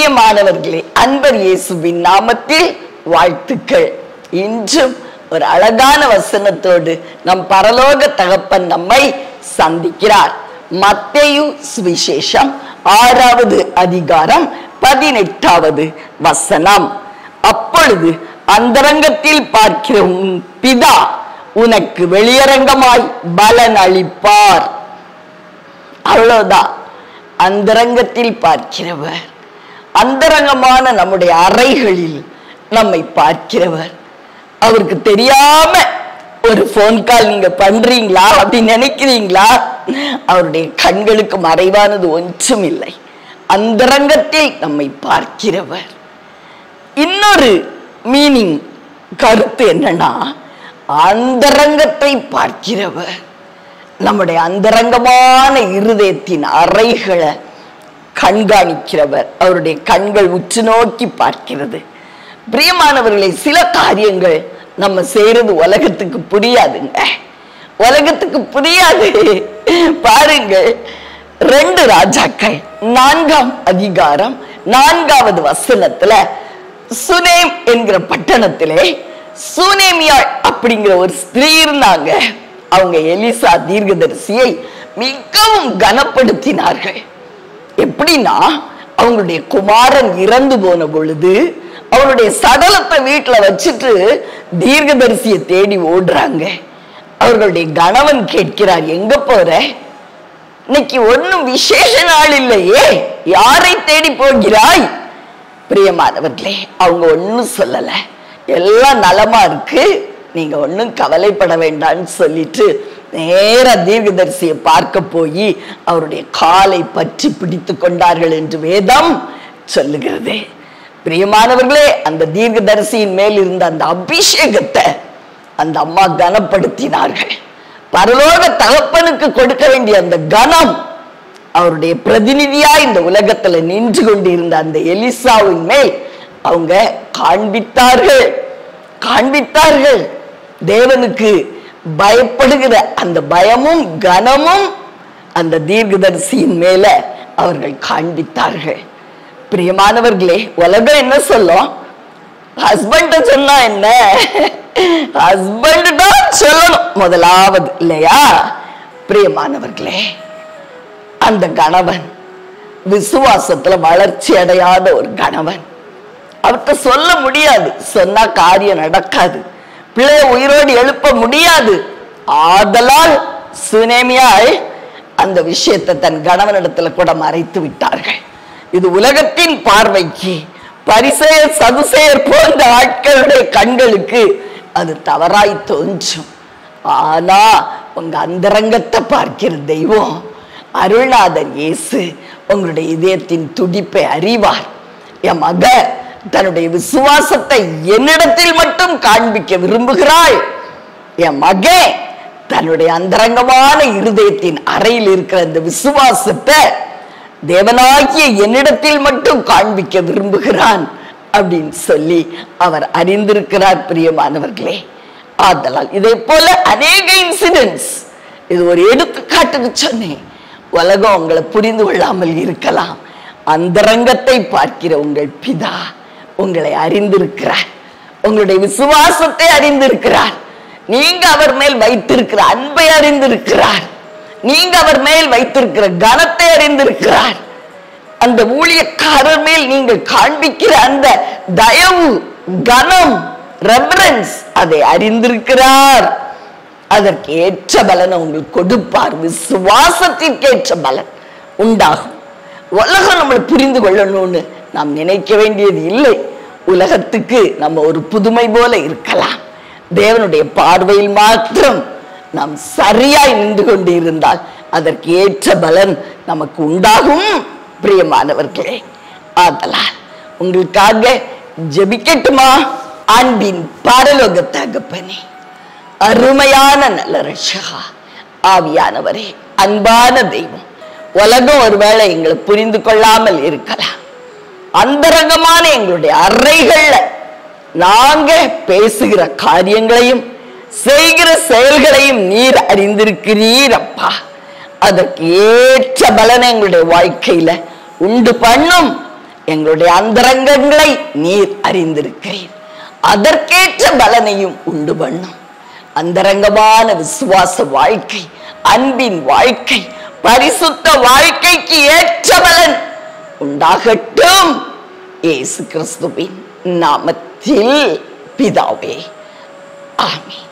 பிரியமானவர்களே, அன்பர் இயேசுவின் நாமத்தில் வாழ்த்துக்கள். இன்றும் ஒரு அழகான வசனத்தோடு நம் பரலோக தகப்பன் நம்மை சந்திக்கிறார். மத்தேயு சுவிசேஷம் 6வது அதிகாரம் 18வது வசனம். அப்பொழுது அந்தரங்கத்தில் பார்க்கிற உன் பிதா உனக்கு வெளியரங்கமாய் பலன் அளிப்பார். அவ்வளவுதான். அந்தரங்கத்தில் பார்க்கிறவர், அந்தரங்கமான நம்முடைய அறைகளில் நம்மை பார்க்கிறவர். அவருக்கு தெரியாம ஒரு போன் கால் நீங்க பண்றீங்களா அப்படின்னு நினைக்கிறீங்களா? அவருடைய கண்களுக்கு மறைவானது ஒன்றும் இல்லை. அந்தரங்கத்தில் நம்மை பார்க்கிறவர். இன்னொரு மீனிங், கருத்து என்னன்னா, அந்தரங்கத்தை பார்க்கிறவர். நம்முடைய அந்தரங்கமான இருதயத்தின் அறைகளை கண்காணிக்கிறவர். அவருடைய கண்கள் உற்று நோக்கி பார்க்கிறது. பிரியமானவர்களை, சில காரியங்கள் நம்ம செய்யறது உலகத்துக்கு புரியாதுங்க. உலகத்துக்கு புரியாது. பாருங்கள், 2 ராஜாக்கள் 4ஆம் அதிகாரம் 4வது வசனத்துல சுனேம் என்கிற பட்டணத்திலே சுனேமியாள் அப்படிங்கிற ஒரு ஸ்திரீ இருந்தாங்க. அவங்க எலிசா தீர்க்கதரிசியை மிகவும் கனப்படுத்தினார்கள். எப்படின்னா, அவங்களுடைய குமாரன் இறந்து போன பொழுது அவருடைய சடலத்தை வீட்டுல வச்சுட்டு தீர்க்கதரிசியை தேடி ஓடுறாங்க. அவர்களுடைய கணவன் கேட்கிறார், எங்க போற? இன்னைக்கு ஒன்னும் விசேஷ நாள் இல்லையே, யாரை தேடி போகிறாய்? பிரியமானவர்களே, அவங்க ஒன்னும் சொல்லல. எல்லாம் நலமா இருக்கு, நீங்க ஒன்னும் கவலைப்பட வேண்டாம்னு சொல்லிட்டு நேர தீர்க்கதரிசியை பார்க்க போய் அவருடைய காலை பற்றி பிடித்து கொண்டார்கள் என்று வேதம் சொல்லுகிறது. பிரியமானவர்களே, அந்த தீர்க்கதரிசியின் மேல் இருந்த அந்த அபிஷேகத்தை அந்த அம்மா கனப்படுத்தினார்கள். பரலோக தகப்பனுக்கு கொடுக்க வேண்டிய அந்த கனம் அவருடைய பிரதிநிதியா இந்த உலகத்துல நின்று கொண்டிருந்த அந்த எலிசாவின் மேல் அவங்க காண்பித்தார்கள். தேவனுக்கு பயப்படுகிற அந்த பயமும் கனமும் அந்த தீர்க்கதரிசியின் மேல அவர்கள் காண்பித்தார்கள். பிரியமானவர்களே, உலகம் என்ன சொல்லும்? ஹஸ்பண்ட் சொன்னா என்ன? ஹஸ்பண்ட் தான் சொல்லணும் முதலாவது, இல்லையா? பிரியமானவர்களே, அந்த கணவன் விசுவாசத்துல வளர்ச்சி அடையாத ஒரு கணவன். அவர்கிட்ட சொல்ல முடியாது, சொன்னா காரியம் நடக்காது, பிள்ளைய உயிரோடு எழுப்ப முடியாது. ஆதலால் சுனேமியாள் அந்த விஷயத்தை தன் கணவனிடத்துல கூட மறைத்து விட்டார்கள். இது உலகத்தின் பார்வைக்கு, பரிசேயர் சதுசேயர் போன்ற ஆட்களுடைய கண்களுக்கு அது தவறாய் தோன்றும். ஆனா உங்க அந்தரங்கத்தை பார்க்கிற தெய்வம் அருள்நாதர் இயேசு உங்களுடைய இதயத்தின் துடிப்பை அறிவார். என் மக தன்னுடைய விசுவாசத்தை என்னிடத்தில் மட்டும் காண்பிக்க விரும்புகிறாள். என் மகே தன்னுடைய அந்தரங்கமான இருதயத்தின் அறையில் இருக்கிற அந்த விசுவாசத்தை தேவனாகிய என்னிடத்தில் மட்டும் காண்பிக்க விரும்புகிறான் அப்படின்னு சொல்லி அவர் அறிந்திருக்கிறார். பிரியமானவர்களே, ஆதலால் இதை போல அநேக இன்சிடென்ட்ஸ், இது ஒரு எடுத்துக்காட்டுக்கு சொன்னேன். உலகம் உங்களை புரிந்து கொள்ளாமல் இருக்கலாம். அந்தரங்கத்தை பார்க்கிற உங்கள் பிதா உங்களை அறிந்திருக்கிறார். உங்களுடைய விசுவாசத்தை அறிந்திருக்கிறார். நீங்க அவர் மேல் வைத்திருக்கிற அன்பை அறிந்திருக்கிறார். நீங்க அவர் மேல் வைத்திருக்கிற கனத்தை அறிந்திருக்கிறார். அந்த ஊழியக்காரர் மேல் நீங்கள் காண்பிக்கிற அந்த தயவு, கனம், ரெவரன்ஸ், அதை அறிந்திருக்கிறார். அதற்கு ஏற்ற பலனை உங்களுக்கு கொடுப்பார். விசுவாசத்திற்கு ஏற்ற பலன் உண்டாகும். உலகம் நம்மளை புரிந்து கொள்ளணும்னு நாம் நினைக்க வேண்டியது இல்லை. உலகத்துக்கு நம்ம ஒரு புதுமை போல இருக்கலாம். தேவனுடைய பார்வையில் மாத்திரம் நாம் சரியாய் நின்று கொண்டு இருந்தால் அதற்கு ஏற்ற பலன் நமக்கு உண்டாகும். பிரியமானவர்களே, ஆதலால் உங்களுக்காக ஜெபிக்கட்டுமா? அன்பின் பரலோக தகப்பனே, அருமையான நல்ல ரட்சகா, ஆவியானவரே, அன்பான தெய்வம், உலகம் ஒருவேளை எங்களை புரிந்து கொள்ளாமல் இருக்கலாம். அந்தரங்கமான எங்களுடைய அறைகள்ல நாங்க பேசுகிற காரியங்களையும் செய்கிற செயல்களையும் நீர் அறிந்திருக்கிறீர் அப்பா. அதற்கு ஏற்ற பலனை எங்களுடைய வாழ்க்கையில உண்டு பண்ணும். எங்களுடைய அந்தரங்கங்களை நீர் அறிந்திருக்கிறீர். அதற்கேற்ற பலனையும் உண்டு பண்ணும். அந்தரங்கமான விசுவாச வாழ்க்கை, அன்பின் வாழ்க்கை, பரிசுத்த வாழ்க்கைக்கு ஏற்ற பலன் உண்டாகட்டும். இயேசு கிறிஸ்துவின் நாமத்தில் பிதாவே, ஆமென்.